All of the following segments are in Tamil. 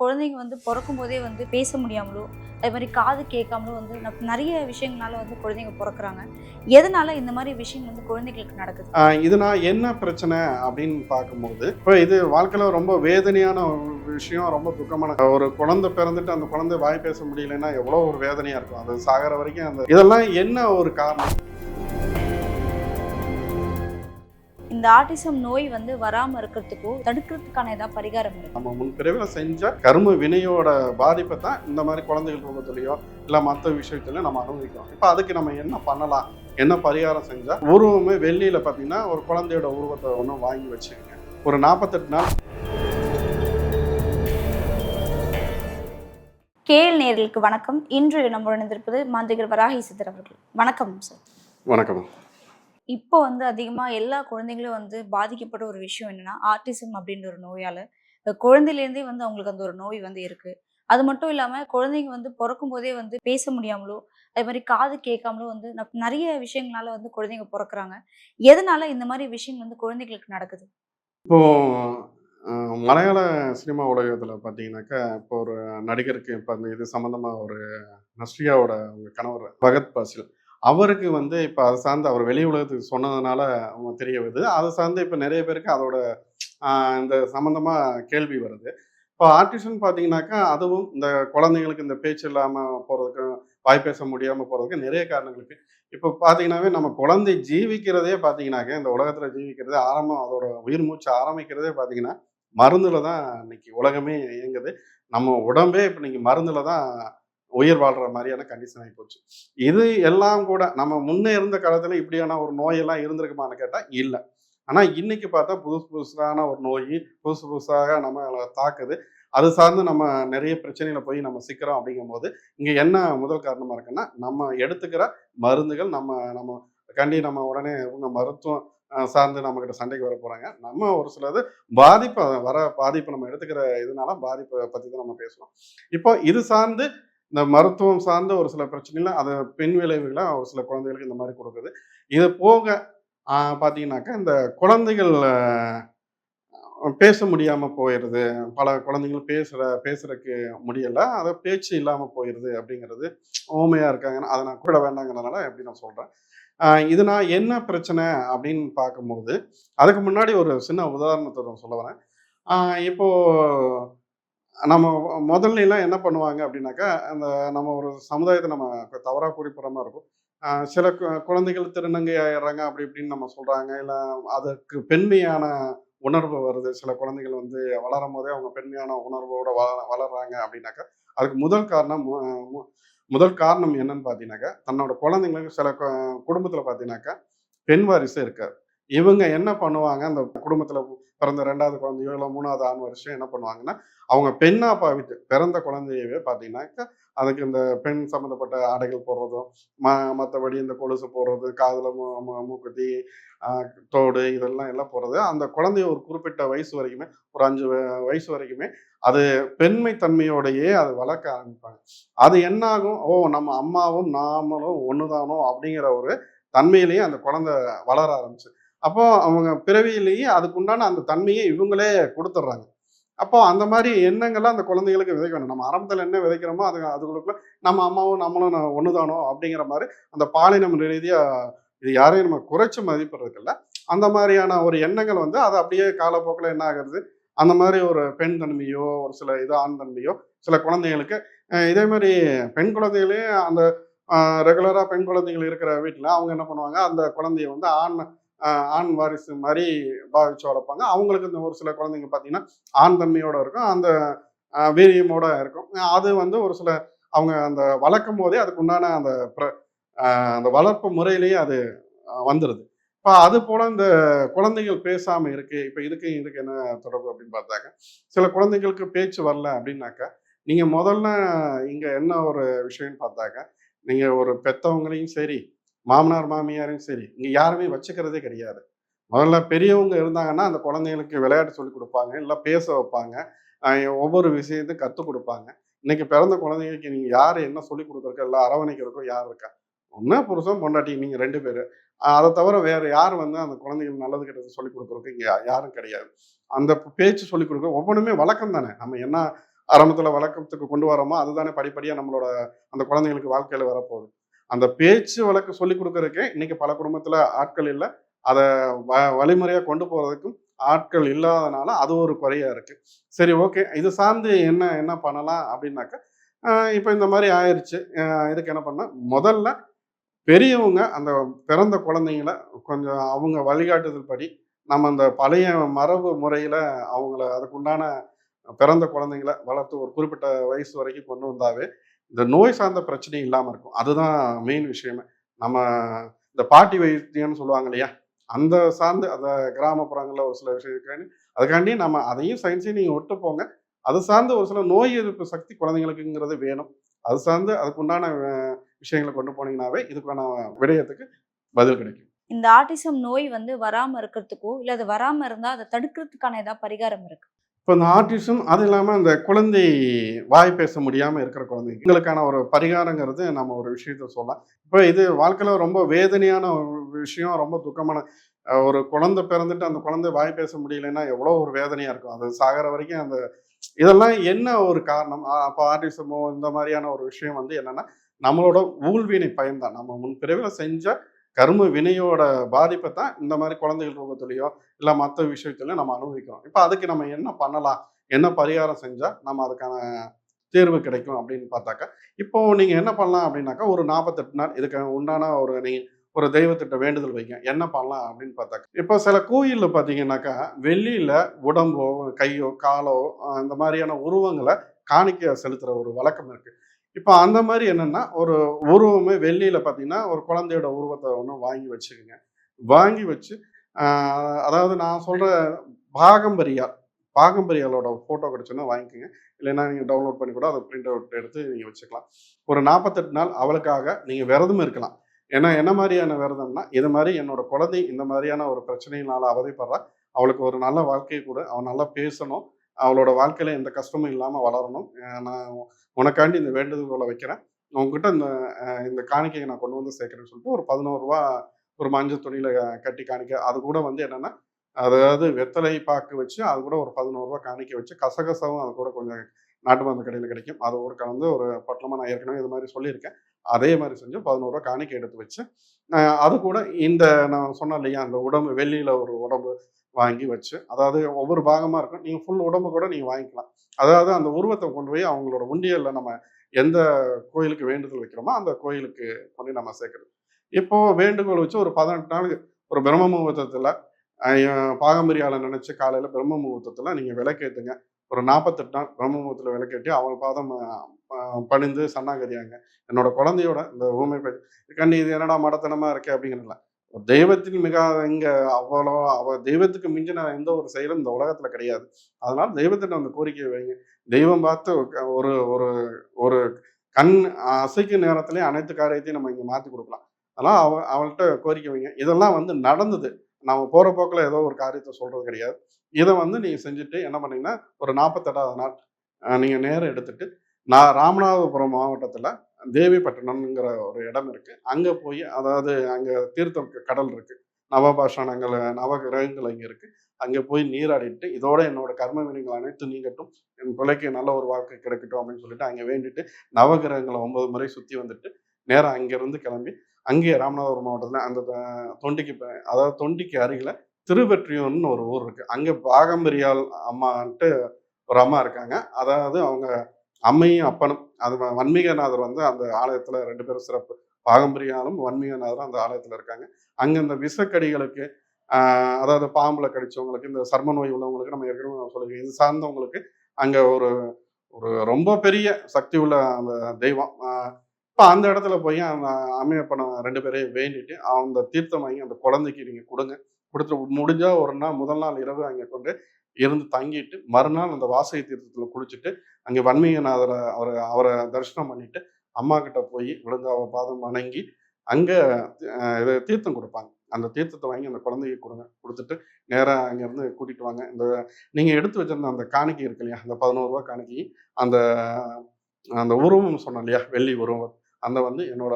குழந்தைங்க வந்து பொறக்கும்போதே வந்து பேச முடியாமலோ, அதே மாரி காது கேட்காமலோ வந்து நெறைய விஷயங்களால வந்து குழந்தைங்க பொறக்குறாங்க. எதனால இந்த மாரி விஷயம் வந்து குழந்தைகளுக்கு நடக்குது? இதுனா என்ன பிரச்சனை அப்படின்னு பார்க்கும்போது, இப்ப இது வாழ்க்கையில ரொம்ப வேதனையான ஒரு விஷயம், ரொம்ப துக்கமான ஒரு குழந்தை பிறந்துட்டு அந்த குழந்தை வாய் பேச முடியலைன்னா எவ்வளோ ஒரு வேதனையா இருக்கும். அது சாகுற வரைக்கும் இதெல்லாம் என்ன ஒரு காரணம்? இந்த ஆட்டிசம் நோய் வந்து வராம இருக்கிறதுக்கோ, தடுக்கிறதுக்கான ஏதாவது பரிகாரம் இருக்கா? நம்ம முன்பிறவில செஞ்ச கர்ம வினையோட பாதிப்ப தான் இந்த மாரி குழந்தைகள் ரூபத்திலயோ, இல்ல மத்த விஷயத்திலயோ நம்ம அனுபவிக்கிறோம். இப்ப அதுக்கு நம்ம என்ன பண்ணலாம்? என்ன பரிகாரம் செஞ்சா உருவமே வெள்ளியில பார்த்தீங்கன்னா, ஒரு குழந்தையோட உருவத்த ஒண்ணு வாங்கி வச்சுக்கங்க. ஒரு 48 நாள் கேஎல் நேயர்களுக்கு வணக்கம். இன்று நம்முடன் இணைந்திருப்பது மாந்திரிகர் வராகி சித்தர் அவர்கள். வணக்கம் சார். வணக்கம். இப்போ வந்து அதிகமா எல்லா குழந்தைங்களும் வந்து பாதிக்கப்பட்ட ஒரு விஷயம் என்னன்னா, ஆட்டிசம் அப்படின்ற ஒரு நோயால. குழந்தையிலேருந்தே வந்து அவங்களுக்கு அந்த ஒரு நோய் வந்து இருக்கு. அது மட்டும் இல்லாம குழந்தைங்க வந்து பொறக்கும்போதே வந்து பேச முடியாமலோ, அதே மாரி காது கேட்காமலோ வந்து நெறைய விஷயங்களால வந்து குழந்தைங்க பொறக்குறாங்க. எதனால இந்த மாரி விஷயம் வந்து குழந்தைகளுக்கு நடக்குது? இப்போ அ மலையாள சினிமா உலகத்தில பார்த்தீங்கன்னாக்கா, இப்போ ஒரு நடிகருக்கு இப்ப அந்த இது சம்மந்தமா ஒரு நஸ்ரியாவோட அவங்க கணவர் ஃபகத் பாசில். அவருக்கு இப்ப அது சார்ந்து அவர் வெளி உலகத்துக்கு சொன்னதுனால அவங்க தெரிய வருது. அது சார்ந்து இப்ப நெறைய பேருக்கு அதோட அ இந்த சம்மந்தமா கேள்வி வருது. இப்போ ஆர்டிசம்னு பார்த்தீங்கன்னாக்கா, அதுவும் இந்த குழந்தைங்களுக்கு இந்த பேச்சு இல்லாம போறதுக்கு, வாய் பேச முடியாம போறதுக்கு நெறைய காரணங்கள் இருக்கு. இப்போ பார்த்தீங்கன்னாவே நம்ம குழந்தை ஜீவிக்கிறதே பார்த்தீங்கன்னாக்க, இந்த உலகத்தில ஜீவிக்கிறதே ஆரம்பம் அதோட உயிர் மூச்சு ஆரம்பிக்கிறதே பார்த்தீங்கன்னா, மருந்துல தான் இன்னைக்கு உலகமே இயங்குது. நம்ம உடம்பே இப்ப இன்னைக்கு மருந்துல தான் உயிர் வாழ்ற மாரியான கண்டிஷன் ஆயிப்போச்சு. இது எல்லாம் கூட நம்ம முன்ன இருந்த காலத்துல இப்படியான ஒரு நோயெல்லாம் இருந்திருக்குமான்னு கேட்டா, இல்ல. ஆனா இன்னைக்கு பார்த்தா புதுசு புதுசான ஒரு நோயி, புதுசு புதுசாக நம்மள தாக்குது. அது சார்ந்து நம்ம நெறைய பிரச்சனையில போய் நம்ம சிக்கிறோம் அப்படிங்கும்போது, இங்க என்ன முதல் காரணமா இருக்குன்னா, நம்ம எடுத்துக்கிற மருந்துகள் நம்ம நம்ம நம்ம உடனே இவங்க மருத்துவம் சார்ந்து நம்மகிட்ட சண்டைக்கு வரப்போறாங்க. நம்ம ஒரு சிலது பாதிப்பு நம்ம எடுத்துக்கிற இதனால பாதிப்ப பத்தி தான் நம்ம பேசுறோம். இப்போ இது சார்ந்து இந்த மருத்துவம் சார்ந்த ஒரு சில பிரச்சனைகள அது பின் விளைவுகளா ஒரு சில குழந்தைகளுக்கு இந்த மாரி குடுக்குது. இது போக பார்த்தீங்கன்னாக்கா, இந்த குழந்தைகள் பேச முடியாம போயிருது. பல குழந்தைகள் பேசுறக்கு முடியல. பேச்சு இல்லாம போயிருது அப்படிங்கிறது ஊமையா இருக்காங்கன்னா, அத நான் குறிப்பிட வேண்டாங்கிறதுனால அப்படி நான் சொல்றேன். இது நான் என்ன பிரச்சனை அப்படின்னு பார்க்கும்போது, அதுக்கு முன்னாடி ஒரு சின்ன உதாரணத்த நான் சொல்ல வரேன். ஆ இப்போ நம்ம முதல்லைலாம் என்ன பண்ணுவாங்க அப்படின்னாக்கா, நம்ம ஒரு சமுதாயத்த நம்ம தவறா குறிப்பிடுற மாரி இருக்கும். சில குழந்தைகள் திருநங்கை ஆயிடுறாங்க அப்படி இப்படின்னு நம்ம சொல்றாங்க. இல்ல அதற்கு பெண்மையான உணர்வு வருது. சில குழந்தைகள் வளரும்போதே அவங்க பெண்மையான உணர்வோட வளர்றாங்க அப்படின்னாக்கா, அதுக்கு முதல் காரணம் என்னன்னு பார்த்தீங்கன்னாக்கா, தன்னோட குழந்தைங்களுக்கு சில குடும்பத்தில பார்த்தீங்கன்னாக்கா, பெண் வாரிசு இருக்காது. இவங்க என்ன பண்ணுவாங்க, அந்த குடும்பத்தில பிறந்த 2வது குழந்தையோ, இல்ல 3வது ஆண் வாரிசோ என்ன பண்ணுவாங்கன்னா, அவங்க பெண்ணா பாவித்து பிறந்த குழந்தையவே பார்த்தீங்கன்னாக்கா, அதுக்கு இந்த பெண் சம்மந்தப்பட்ட ஆடைகள் போடுறதும், மத்தபடி இந்த கொலுசு போடுறது, காதுல மூக்குத்தி, அ தோடு இதெல்லாம் போடுறது. அந்த குழந்தைய ஒரு குறிப்பிட்ட வயசு வரைக்குமே, ஒரு 5 வயசு வரைக்குமே, அது பெண்மை தன்மையோடையே அது வளர்க்க ஆரம்பிப்பாங்க. அது என்ன ஆகும், "ஓ! நம்ம அம்மாவும், நாமளும் ஒண்ணுதானோ!" அப்படிங்கிற ஒரு தன்மையிலேயே அந்த குழந்தை வளர ஆரம்பிச்சு. அப்போ அவங்க பிறவியிலேயே அதுக்குண்டான அந்த தன்மைய இவங்களே குடுத்துடுறாங்க. அப்போ அந்த மாரி எண்ணங்கள்லாம் அந்த குழந்தைகளுக்கு விதைக்க வேண்டாம். நம்ம ஆரம்பத்துல என்ன விதைக்கிறோமோ, அதுகளுக்குள்ள நம்ம அம்மாவும் நம்மளும் ஒண்ணுதானோ அப்படிங்கிற மாரி அந்த பாலினம் ரீதியா இது யாரையும் நம்ம குறைச்சு மதிப்பிடுறதுக்கு இல்ல. அந்த மாரியான ஒரு எண்ணங்கள் அது அப்படியே காலப்போக்குல என்ன ஆகுறது, அந்த மாரி ஒரு பெண் தன்மையோ, ஒரு சில ஆண் தன்மையோ சில குழந்தைகளுக்கு இதே மாரி பெண் குழந்தைகளே அந்த அ ரெகுலரா பெண் குழந்தைகள் இருக்கிற வீட்ல அவங்க என்ன பண்ணுவாங்க, அந்த குழந்தைய அ ஆண் வாரிசு மாரி பாவிச்சு வளர்ப்பாங்க. அவங்களுக்கு இந்த ஒரு சில குழந்தைங்க பார்த்தீங்கன்னா, ஆண் தன்மையோட இருக்கும். அந்த வீரியமோட இருக்கும். அது ஒரு சில அவங்க அந்த வளர்க்கும்போதே அதுக்கு உண்டான அந்த பிர அ அந்த வளர்ப்பு முறையிலேயே அது வந்துருது. இப்ப அதுபோல இந்த குழந்தைகள் பேசாம இருக்கு. இப்ப இதுக்கு என்ன தொடர்பு அப்படின்னு பார்த்தாக்க, சில குழந்தைகளுக்கு பேச்சு வரல அப்படின்னாக்கா, நீங்க முதல்ல இங்க என்ன ஒரு விஷயம்னு பார்த்தாக்க, நீங்க ஒரு பெத்தவங்களையும் சரி, மாமனார், மாமியாரையும் சரி, இங்க யாருமே வச்சுக்கிறதே கிடையாது. முதல்ல பெரியவங்க இருந்தாங்கன்னா, அந்த குழந்தைகளுக்கு விளையாட்டு சொல்லிக் குடுப்பாங்க. இல்ல பேச வைப்பாங்க. அ ஒவ்வொரு விஷயத்தையும் கத்துக் குடுப்பாங்க. இன்னைக்கு பிறந்த குழந்தைகளுக்கு நீங்க யாரு என்ன சொல்லிக் குடுக்குறதுக்கு, இல்ல அரவணைக்கிறதுக்கோ யார் இருக்கா? ஒண்ணு புருஷன், பொண்டாட்டி நீங்க 2 பேரு. அத தவிர வேற யார் அந்த குழந்தைகளுக்கு நல்லது, கெட்டது சொல்லிக் குடுக்குறதுக்கு இங்க யாரும் கிடையாது. அந்த பேச்சு சொல்லிக் குடுக்க ஒவ்வொன்னுமே வழக்கம் தானே. நம்ம என்ன ஆரம்பத்துல வழக்கத்துக்கு கொண்டு வரோமோ, அதுதானே படிப்படியா நம்மளோட அந்த குழந்தைங்களுக்கு வாழ்க்கையில வரப்போகுது. அந்த பேச்சு வழக்கு சொல்லிக் குடுக்குறதுக்கே இன்னைக்கு பல குடும்பத்துல ஆட்கள் இல்ல. அத வழிமுறையா கொண்டு போறதுக்கும் ஆட்கள் இல்லாதனால அது ஒரு குறையா இருக்கு. சரி, ஓகே. இது சார்ந்து என்ன என்ன பண்ணலாம் அப்படின்னாக்கா, இப்ப இந்த மாரி ஆயிருச்சு. இதுக்கு என்ன பண்ணலாம்? முதல்ல பெரியவங்க அந்த பிறந்த குழந்தைங்கள கொஞ்சம் அவங்க வழிகாட்டுதல் படி, நம்ம அந்த பழைய மரபு முறையில அவங்கள அதுக்குண்டான பிறந்த குழந்தைங்கள வளர்த்து ஒரு குறிப்பிட்ட வயசு வரைக்கும் கொண்டு வந்தாவே, இந்த நோய் சார்ந்த பிரச்சனை இல்லாம இருக்கும். அதுதான் மெயின் விஷயமே. நம்ம இந்த பாட்டி வைத்தியம்னு சொல்லுவாங்க இல்லையா? அந்த சார்ந்து அந்த கிராமப்புறங்கள்ல ஒரு சில விஷயம் இருக்கான்னு, அதுக்காண்டி நம்ம அதையும் சயின்ஸையும் நீங்க விட்டு போங்க. அது சார்ந்து ஒரு சில நோய் எதிர்ப்பு சக்தி குழந்தைங்களுக்குங்கிறது வேணும். அது சார்ந்து அதுக்குண்டான விஷயங்கள கொண்டு போனீங்கன்னாவே, இதுக்கான விடயத்துக்கு பதில் கிடைக்கும். இந்த ஆட்டிசம் நோய் வந்து வராம இருக்கிறதுக்கோ, இல்ல அது வராம இருந்தா அத தடுக்கிறதுக்கான ஏதாவது பரிகாரம் இருக்கா? இப்ப இந்த ஆட்டிசம் அது இல்லாம இந்த குழந்தை வாய் பேச முடியாம இருக்கிற குழந்தைங்க. இவங்களுக்கான ஒரு பரிகாரங்கிறது நம்ம ஒரு விஷயத்த சொல்லலாம். இப்ப இது வாழ்க்கையில ரொம்ப வேதனையான ஒரு விஷயம், ரொம்ப துக்கமான ஒரு குழந்தை பிறந்துட்டு அந்த குழந்தை வாய் பேச முடியலைன்னா எவ்வளோ ஒரு வேதனையா இருக்கும். அது சாகுற வரைக்கும் அந்த இதெல்லாம் என்ன ஒரு காரணம்? அப்ப ஆட்டிசமோ இந்த மாரியான ஒரு விஷயம் வந்து என்னன்னா, நம்மளோட ஊழ்வினை பயன் தான். நம்ம முன்பிறவில செஞ்ச கர்ம வினையோட பாதிப்ப தான் இந்த மாரி குழந்தைகள் ரூபத்திலயோ, இல்ல மத்த விஷயத்திலயோ நம்ம அனுபவிக்கிறோம். இப்ப அதுக்கு நம்ம என்ன பண்ணலாம்? என்ன பரிகாரம் செஞ்சா நம்ம அதுக்கான தீர்வு கிடைக்கும் அப்படின்னு பார்த்தாக்கா, இப்போ நீங்க என்ன பண்ணலாம் அப்படின்னாக்கா, ஒரு 48 நாள் இதுக்கு உண்டான ஒரு நீங்க ஒரு தெய்வத்திட்ட வேண்டுதல் வைங்க. என்ன பண்ணலாம் அப்படின்னு பார்த்தாக்கா, இப்போ சில கோயில்ல பார்த்தீங்கன்னாக்கா, வெள்ளியில உடம்போ, கையோ, காலோ இந்த மாரியான உருவங்கள காணிக்கையா செலுத்துற ஒரு வழக்கம் இருக்கு. இப்ப அந்த மாரி என்னன்னா, ஒரு உருவமே வெள்ளியில பார்த்தீங்கன்னா, ஒரு குழந்தையோட உருவத்த ஒண்ணு வாங்கி வச்சுக்கங்க. வாங்கி வச்சு, அ அதாவது நான் சொல்ற பாகம்பரியா பாகம்பரியாளோட ஃபோட்டோ கிடைச்சுன்னா வாங்கிக்கங்க. இல்லைன்னா நீங்க டவுன்லோட் பண்ணி கூட அத பிரிண்ட் அவுட் எடுத்து நீங்க வச்சுக்கலாம். ஒரு 48 நாள் அவளுக்காக நீங்க விரதம் இருக்கலாம். ஏன்னா என்ன மாரியான விரதம்னா, இது மாரி என்னோட குழந்தை இந்த மாரியான ஒரு பிரச்சனையினால அவதிப்படுறா. அவளுக்கு ஒரு நல்ல வாழ்க்கை குடு. அவ நல்லா பேசணும். அவளோட வாழ்க்கையில எந்த கஷ்டமும் இல்லாம வளரணும். நான் உனக்காண்டி இந்த வேண்டுகோள வைக்கிறேன். உன்கிட்ட இந்த காணிக்கைய நான் கொண்டு வந்து சேர்க்கிறேன்னு சொல்லிட்டு ஒரு ரூ. 11 ஒரு மஞ்சள் துணியில கட்டி காணிக்க. அது கூட வந்து என்னன்னா, அதாவது வெத்தலை பாக்கு வச்சு, அது கூட ஒரு ரூ. 11 காணிக்கை வச்சு, கசகசாவும் அது கூட கொஞ்சம் நாட்டு மருந்து கடையில கிடைக்கும். அது ஒரு கலந்து ஒரு பொட்டலமா நான் ஏற்கனவே இது மாரி சொல்லியிருக்கேன். அதே மாரி செஞ்சு ரூ. 11 காணிக்கை எடுத்து வச்சு, அது கூட இந்த நான் சொன்னேன் இல்லையா, அந்த உடம்பு வெள்ளியில ஒரு உடம்பு வாங்கி வச்சு, அதாவது ஒவ்வொரு பாகமா இருக்கும். நீங்க ஃபுல் உடம்பு கூட நீங்க வாங்கிக்கலாம். அதாவது அந்த உருவத்த கொண்டு போய் அவங்களோட உண்டியல்ல நம்ம எந்த கோயிலுக்கு வேண்டுதல் வைக்கிறோமோ, அந்த கோயிலுக்கு கொண்டு நம்ம சேர்க்கிறது. இப்போ வேண்டுகோள் வச்சு ஒரு 18 நாள் ஒரு பிரம்ம முகூர்த்தத்துல பாகம்பிரியால நினைச்சு காலையில பிரம்ம முகூர்த்தத்துல நீங்க விளக்கேத்துங்க. ஒரு 48 நாள் பிரம்ம முகூர்த்தத்துல விளக்கேற்றி அவள் பாதம் பணிந்து சரணாகதியாங்க. என்னோட குழந்தையோட இந்த ஊமை பெண் கண்ணு இது என்னடா மடத்தனமா இருக்கே அப்படிங்கிறதில்ல. தெய்வத்தின் மிக இங்க அவ்வளோ தெய்வத்துக்கு மிஞ்சின எந்த ஒரு செயலும் இந்த உலகத்துல கிடையாது. அதனால தெய்வத்திட்ட அந்த கோரிக்கைய வைங்க. தெய்வம் பார்த்து ஒரு ஒரு ஒரு கண் அசைக்கும் நேரத்திலேயே அனைத்து காரியத்தையும் நம்ம இங்க மாத்தி குடுக்கலாம். அதனால அவள்ட்ட கோரிக்கை வைங்க. இதெல்லாம் வந்து நடந்தது. நம்ம போற போக்குல ஏதோ ஒரு காரியத்த சொல்றது கிடையாது. இத வந்து நீங்க செஞ்சுட்டு என்ன பண்ணீங்கன்னா, ஒரு 48வது நாள் நீங்க நேரம் எடுத்துட்டு, நான் ராமநாதபுரம் மாவட்டத்துல தேவிப்பட்டினம்ங்கிற ஒரு இடம் இருக்கு. அங்க போய் அதாவது அங்க தீர்த்தம் கடல் இருக்கு. நவபாஷாணங்கள், நவகிரகங்கள் அங்க இருக்கு. அங்க போய் நீராடிட்டு, இதோட என்னோட கர்ம வினைகள் அனைத்தும் நீங்கட்டும். என் பிள்ளைக்கு நல்ல ஒரு வாழ்க்கை கிடைக்கட்டும் அப்படின்னு சொல்லிட்டு அங்க வேண்டிட்டு, நவகிரகங்கள 9 முறை சுத்தி வந்துட்டு, நேரா அங்கிருந்து கிளம்பி, அங்கேயே ராமநாதபுரம் மாவட்டத்துல அந்த தொண்டிக்கு அதாவது தொண்டிக்கு அருகில திருவெற்றியூர்ன்னு ஒரு ஊர் இருக்கு. அங்க பாகம்பிரியாள் அம்மான்ட்டு ஒரு அம்மா இருக்காங்க. அதாவது அவங்க அம்மையும், அப்பனும். அது வன்மீகநாதர் வந்து அந்த ஆலயத்துல 2 பேரும் சிறப்பு. பாகம்பிரியாலும், வன்மீகநாதரும் அந்த ஆலயத்துல இருக்காங்க. அங்க இந்த விஷக்கடிகளுக்கு, ஆ அதாவது பாம்புல கடிச்சவங்களுக்கு, இந்த சர்ம நோய் உள்ளவங்களுக்கு நம்ம ஏற்கனவே சொல்லியிருக்கேன். இது சார்ந்தவங்களுக்கு அங்க ஒரு ஒரு ரொம்ப பெரிய சக்தி உள்ள அந்த தெய்வம். இப்ப அந்த இடத்துல போய் அந்த அம்மையப்பனை 2 பேரையும் வேண்டிட்டு, அந்த தீர்த்தம் வாங்கி அந்த குழந்தைக்கு நீங்க குடுங்க. குடுத்துட்டு முடிஞ்சா ஒரு நாள் முதல் நாள் இரவு அங்க கொண்டு இருந்து தங்கிட்டு, மறுநாள் அந்த வாசகி தீர்த்தத்துல குளிச்சுட்டு, அங்க வன்மீகநாதர அவர அவர தரிசனம் பண்ணிட்டு, அம்மா கிட்ட போய் விழுந்து அவ பாதம் வணங்கி, அங்க இது தீர்த்தம் குடுப்பாங்க. அந்த தீர்த்தத்த வாங்கி அந்த குழந்தைக்கு குடுங்க. குடுத்துட்டு நேரா அங்கருந்து கூட்டிட்டு வாங்க. இந்த நீங்க எடுத்து வச்சிருந்த அந்த காணிக்கை இருக்கு இல்லையா? அந்த ரூ. 11 காணிக்கை, அந்த அந்த உருவம் சொன்னேன் இல்லையா? வெள்ளி உருவம். அந்த வந்து என்னோட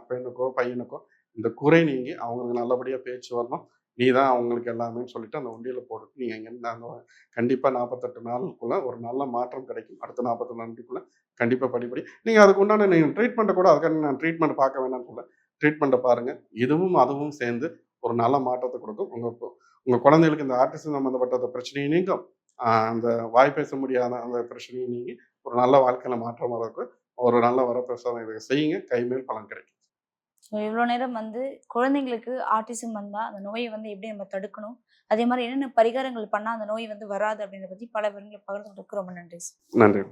பெண்ணுக்கோ, பையனுக்கோ இந்த குறை நீங்கி அவங்களுக்கு நல்லபடியா பேச்சு வரணும். நீ தான் அவங்களுக்கு எல்லாமேன்னு சொல்லிட்டு அந்த உண்டியல போட்டு நீங்க எங்க கண்டிப்பா 48 நாளுக்குள்ள ஒரு நல்ல மாற்றம் கிடைக்கும். அடுத்த 48 நாளுக்குள்ள கண்டிப்பா படிப்படி நீங்க அதுக்கு உண்டான நீங்க ட்ரீட்மெண்ட்ட கூட அதுக்கான நான் ட்ரீட்மெண்ட் பார்க்க வேணாம்னு சொல்லல. ட்ரீட்மெண்ட்ட பாருங்க. இதுவும் அதுவும் சேர்ந்து ஒரு நல்ல மாற்றத்த குடுக்கும். உங்க குழந்தைகளுக்கு இந்த ஆட்டிசம் சம்மந்தப்பட்ட அந்த பிரச்சனையும் நீங்கும். அந்த வாய் பேச முடியாத அந்த பிரச்சனையும் நீங்கி, ஒரு நல்ல வாழ்க்கையில மாற்றம் வர்றதுக்கு ஒரு நல்ல வரப்பிரசாதம் இத செய்யுங்க. கைமேல் பலன் கிடைக்கும். ஸோ இவ்வளோ நேரம் வந்து குழந்தைங்களுக்கு ஆட்டிசம் வந்தா அந்த நோய வந்து எப்படி நம்ம தடுக்கணும்? அதே மாரி என்னென்ன பரிகாரங்கள் பண்ணா அந்த நோய் வந்து வராது அப்படின்றத பத்தி பல விவரங்கள பகிர்ந்துகிட்டதுக்கு ரொம்ப நன்றி சார். நன்றி.